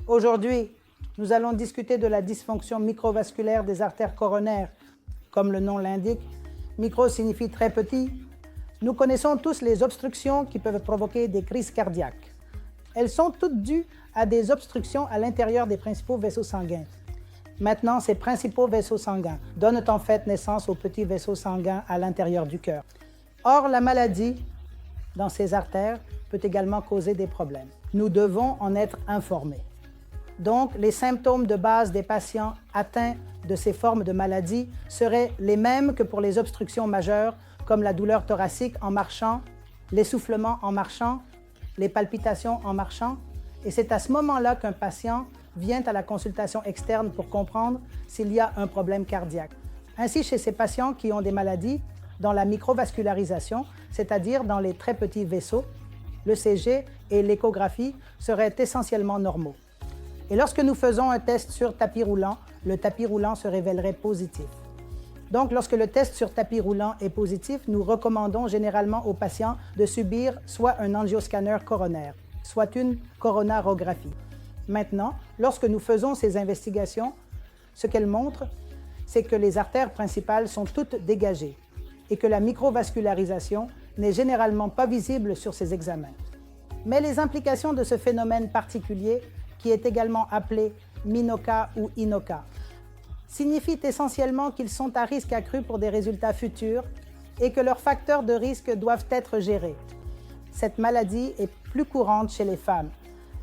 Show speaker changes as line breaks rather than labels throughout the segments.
Aujourd'hui, nous allons discuter de la dysfonction microvasculaire des artères coronaires. Comme le nom l'indique, micro signifie très petit. Nous connaissons tous les obstructions qui peuvent provoquer des crises cardiaques. Elles sont toutes dues à des obstructions à l'intérieur des principaux vaisseaux sanguins. Maintenant, ces principaux vaisseaux sanguins donnent en fait naissance aux petits vaisseaux sanguins à l'intérieur du cœur. Or, la maladie dans ces artères peut également causer des problèmes. Nous devons en être informés. Donc, les symptômes de base des patients atteints de ces formes de maladie seraient les mêmes que pour les obstructions majeures, comme la douleur thoracique en marchant, l'essoufflement en marchant, les palpitations en marchant. Et c'est à ce moment-là qu'un patient vient à la consultation externe pour comprendre s'il y a un problème cardiaque. Ainsi, chez ces patients qui ont des maladies dans la microvascularisation, c'est-à-dire dans les très petits vaisseaux, le CG et l'échographie seraient essentiellement normaux. Et lorsque nous faisons un test sur tapis roulant, le tapis roulant se révélerait positif. Donc, lorsque le test sur tapis roulant est positif, nous recommandons généralement aux patients de subir soit un angioscanner coronaire, soit une coronarographie. Maintenant, lorsque nous faisons ces investigations, ce qu'elles montrent, c'est que les artères principales sont toutes dégagées et que la microvascularisation n'est généralement pas visible sur ces examens. Mais les implications de ce phénomène particulier, qui est également appelé MINOCA ou INOCA, signifient essentiellement qu'ils sont à risque accru pour des résultats futurs et que leurs facteurs de risque doivent être gérés. Cette maladie est plus courante chez les femmes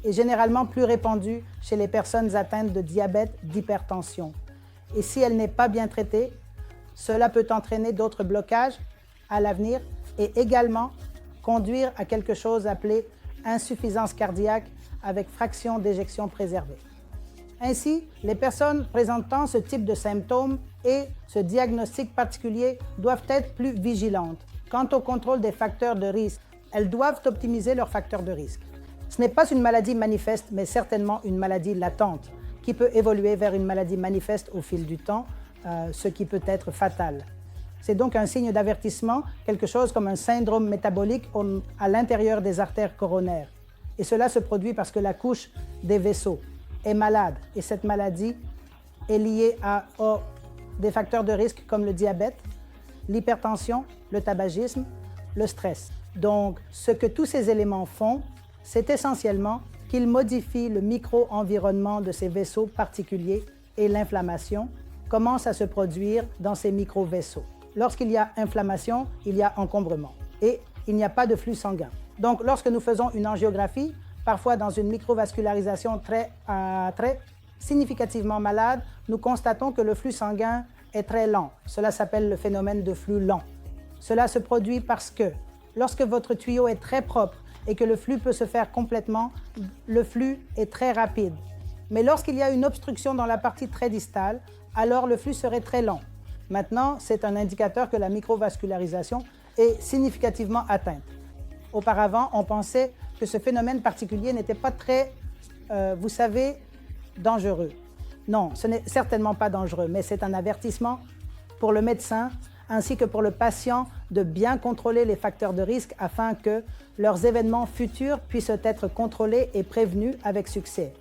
et généralement plus répandue chez les personnes atteintes de diabète, d'hypertension. Et si elle n'est pas bien traitée, cela peut entraîner d'autres blocages à l'avenir et également conduire à quelque chose appelé insuffisance cardiaque avec fraction d'éjection préservée. Ainsi, les personnes présentant ce type de symptômes et ce diagnostic particulier doivent être plus vigilantes. Quant au contrôle des facteurs de risque, elles doivent optimiser leurs facteurs de risque. Ce n'est pas une maladie manifeste, mais certainement une maladie latente, qui peut évoluer vers une maladie manifeste au fil du temps, ce qui peut être fatal. C'est donc un signe d'avertissement, quelque chose comme un syndrome métabolique à l'intérieur des artères coronaires. Et cela se produit parce que la couche des vaisseaux est malade. Et cette maladie est liée à des facteurs de risque comme le diabète, l'hypertension, le tabagisme, le stress. Donc, ce que tous ces éléments font, c'est essentiellement qu'ils modifient le micro-environnement de ces vaisseaux particuliers et l'inflammation commence à se produire dans ces micro-vaisseaux. Lorsqu'il y a inflammation, il y a encombrement et il n'y a pas de flux sanguin. Donc, lorsque nous faisons une angiographie, parfois dans une microvascularisation très significativement malade, nous constatons que le flux sanguin est très lent. Cela s'appelle le phénomène de flux lent. Cela se produit parce que lorsque votre tuyau est très propre et que le flux peut se faire complètement, le flux est très rapide. Mais lorsqu'il y a une obstruction dans la partie très distale, alors le flux serait très lent. Maintenant, c'est un indicateur que la microvascularisation est significativement atteinte. Auparavant, on pensait que ce phénomène particulier n'était pas très, vous savez, dangereux. Non, ce n'est certainement pas dangereux, mais c'est un avertissement pour le médecin ainsi que pour le patient de bien contrôler les facteurs de risque afin que leurs événements futurs puissent être contrôlés et prévenus avec succès.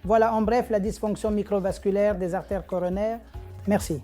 Voilà en bref la dysfonction microvasculaire des artères coronaires. Merci.